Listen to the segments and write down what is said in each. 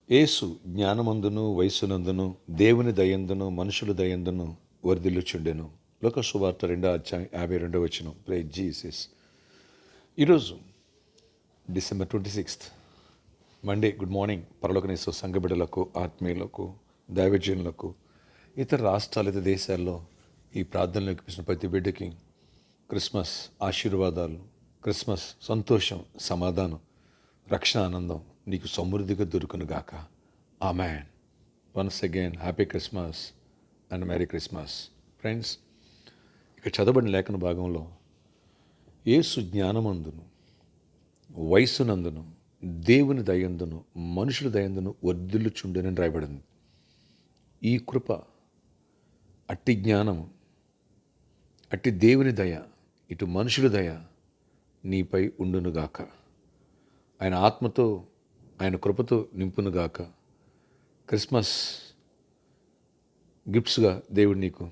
యేసు జ్ఞానమందును వయస్సునందును దేవుని దయందును మనుషుల దయందును వర్ధిల్లుచుండెను. లోక సువార్త 2:52 ప్రైజ్ జీసస్. ఈరోజు డిసెంబర్ 26 మండే. Good morning. పరలోకనేసు సంఘ బిడ్డలకు, ఆత్మీయులకు, దైవజనులకు, ఇతర రాష్ట్రాలు, ఇతర దేశాల్లో ఈ ప్రార్థనలోకి పిలిచిన ప్రతి బిడ్డకి క్రిస్మస్ ఆశీర్వాదాలు, క్రిస్మస్ సంతోషం, సమాధానం, రక్షణ ఆనందం నీకు సమృద్ధిగా దొరుకునుగాక. Amen. Once again happy Christmas and merry Christmas. Friends, ఇక చదవబడిన లేఖన భాగంలో యేసు జ్ఞానమందును వయస్సునందును దేవుని దయందును మనుషుల దయందును వర్ధిల్లుచుండెనని రాయబడింది. ఈ కృప, అట్టి జ్ఞానము, అట్టి దేవుని దయ, ఇటు మనుషుల దయ నీపై ఉండునుగాక. ఆయన ఆత్మతో, ఆయన కృపతో నింపునుగాక. క్రిస్మస్ గిఫ్ట్స్గా దేవుడు నీకు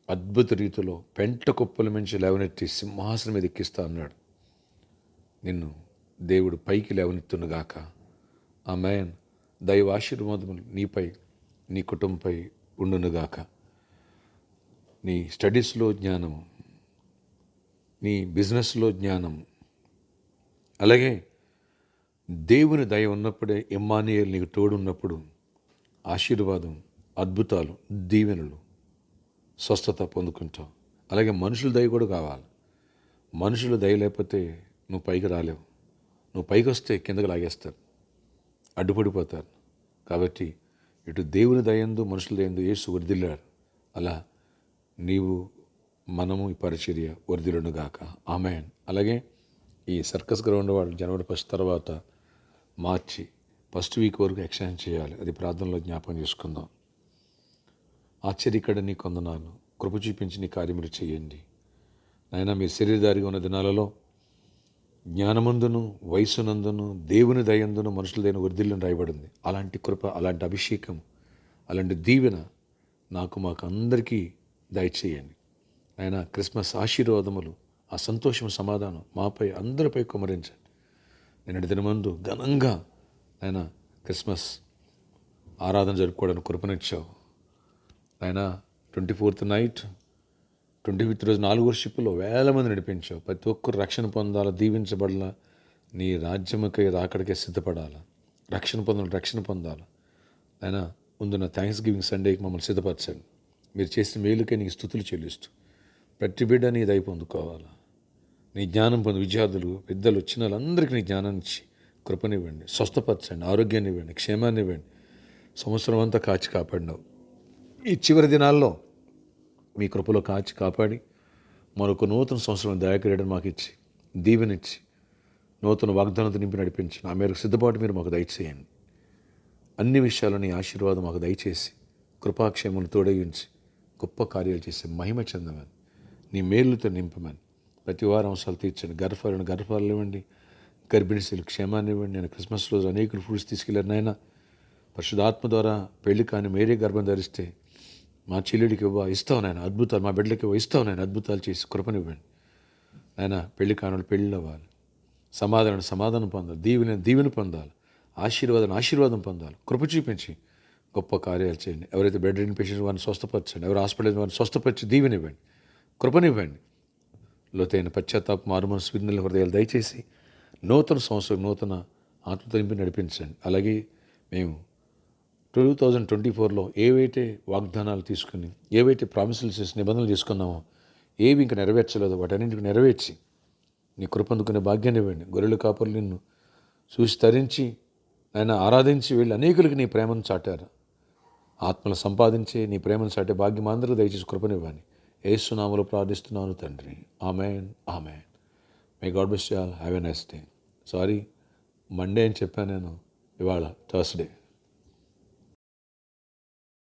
అద్భుత రీతిలో పెంట కుప్పల నుంచి లేవనెత్తి సింహాసనం మీద ఎక్కిస్తా అన్నాడు. నిన్ను దేవుడు పైకి లేవనెత్తునుగాక. ఆమేన్. దైవ ఆశీర్వాదములు నీపై, నీ కుటుంబంపై ఉండునుగాక. నీ స్టడీస్లో జ్ఞానము, నీ బిజినెస్లో జ్ఞానము, అలాగే దేవుని దయ ఉన్నప్పుడే, ఇమ్మానుయేలు నీకు తోడున్నప్పుడు ఆశీర్వాదం, అద్భుతాలు, దీవెనలు, స్వస్థత పొందుకుంటావు. అలాగే మనుషుల దయ కూడా కావాలి. మనుషుల దయ లేకపోతే నువ్వు పైకి రాలేవు. నువ్వు పైకి వస్తే కిందకి లాగేస్తారు, అడ్డుపడిపోతారు. కాబట్టి ఇటు దేవుని దయందు మనుషుల దయందు యేసు వర్ధిల్లాడు. అలా నీవు, మనము ఈ పరిచర్య వర్ధిల్లునుగాక. ఆమేన్. అలాగే ఈ సర్కస్ గ్రౌండ్ వాళ్ళు జనవరి 1 తర్వాత మార్చి 1 వీక్ వరకు ఎక్స్టెండ్ చేయాలి. అది ప్రార్థనలో జ్ఞాపకం చేసుకుందాం. ఆశ్చర్యకడ నీ కొందనాలు, కృప చూపించి నీ కార్యములు చేయండి నాయన. మీరు శరీరధారిగా ఉన్న దినాలలో జ్ఞానమందును వయసునందును దేవుని దయందును మనుషుల దయను వర్ధిల్లని రాయబడింది. అలాంటి కృప, అలాంటి అభిషేకం, అలాంటి దీవెన నాకు, మాకు అందరికీ దయచేయండి ఆయన. క్రిస్మస్ ఆశీర్వాదములు, ఆ సంతోషం, సమాధానం మాపై, అందరిపై కుమరించండి. నిన్నటి దినమందు ఘనంగా ఆయన క్రిస్మస్ ఆరాధన జరుపుకోవడానికి కృపనిచ్చావు ఆయన. 24th నైట్, 25th రోజు 4 వర్షిప్లో వేల మంది నడిపించావు. ప్రతి ఒక్కరు రక్షణ పొందాలా, దీవించబడాలా, నీ రాజ్యముకై రాకడికే సిద్ధపడాలా, రక్షణ పొందాలా ఆయన. ముందున్న థ్యాంక్స్ గివింగ్ సండేకి మమ్మల్ని సిద్ధపరచండి. మీరు చేసిన మేలుకే నీకు స్తుతులు చెల్లిస్తూ ప్రతి బిడ్డ నీ దయ పొందుకోవాలా. నీ జ్ఞానం పొంది విద్యార్థులు, పెద్దలు, వచ్చిన వాళ్ళందరికీ నీ జ్ఞానాన్ని ఇచ్చి కృపనివ్వండి, స్వస్థపరచండి, ఆరోగ్యాన్ని ఇవ్వండి, క్షేమాన్ని ఇవ్వండి. సంవత్సరం అంతా కాచి కాపాడినావు. ఈ చివరి దినాల్లో మీ కృపలో కాచి కాపాడి మరొక నూతన సంవత్సరం దయాకిరీడం మాకు ఇచ్చి, దీవెనిచ్చి, నూతన వాగ్దానంతో నింపి నడిపించి ఆ మేరకు సిద్ధపాటు మీరు మాకు దయచేయండి. అన్ని విషయాల్లో నీ ఆశీర్వాదం మాకు దయచేసి కృపాక్షేమను తోడగించి గొప్ప కార్యాలు చేసే మహిమ చెందమని, నీ మేలుతో నింపమని, ప్రతి వారం అవసరాలు తీర్చండి. గర్భాలు ఇవ్వండి, గర్భిణీశీలు క్షేమాన్ని ఇవ్వండి. నేను క్రిస్మస్ రోజు అనేకులు ఫ్రూట్స్ తీసుకెళ్ళారు నాయన. పరిశుద్ధాత్మ ద్వారా పెళ్లి కాని మేరే గర్భం ధరిస్తే మా చెల్లెడికి ఇస్తావు నాయన అద్భుతాలు, మా బిడ్డలకి ఇస్తావు నాయన అద్భుతాలు చేసి కృపనివ్వండి నాయన. పెళ్లి కాని పెళ్ళి అవ్వాలి, సమాధానం పొందాలి, దీవెన పొందాలి, ఆశీర్వాదం పొందాలి. కృప చూపించి గొప్ప కార్యాలు చేయండి. ఎవరైతే బెడ్ రిడన్ పేషెంట్స్ వారిని స్వస్థపరచండి, ఎవరు హాస్పిటల్ వారిని స్వస్థపరిచి దీవెనివ్వండి, కృపనివ్వండి. లోతైన పశ్చాత్తాప, మారుమనసు, విన్నెల హృదయాలు దయచేసి నూతన సంవత్సరం నూతన ఆత్మతో నింపి నడిపించండి. అలాగే మేము 2024లో ఏవైతే వాగ్దానాలు తీసుకుని, ఏవైతే ప్రామిసులు చేసి నిబంధనలు తీసుకున్నామో, ఏవి ఇంకా నెరవేర్చలేదో వాటన్నింటికి నెరవేర్చి నీ కృపందుకునే భాగ్యాన్ని ఇవ్వండి. గొర్రెల కాపరులు నిన్ను చూసి తరించి ఆయన ఆరాధించి వెళ్ళి అనేకులకి నీ ప్రేమను చాటారు. ఆత్మలు సంపాదించి నీ ప్రేమను చాటే భాగ్యం అందరూ దయచేసి కృపనివ్వండి. యేసు నామములో ప్రార్థిస్తున్నాను తండ్రి. Amen. Amen. May God bless you all. Have a nice day. Sorry, Monday అని చెప్పాను నేను, ఇవాళ థర్స్డే.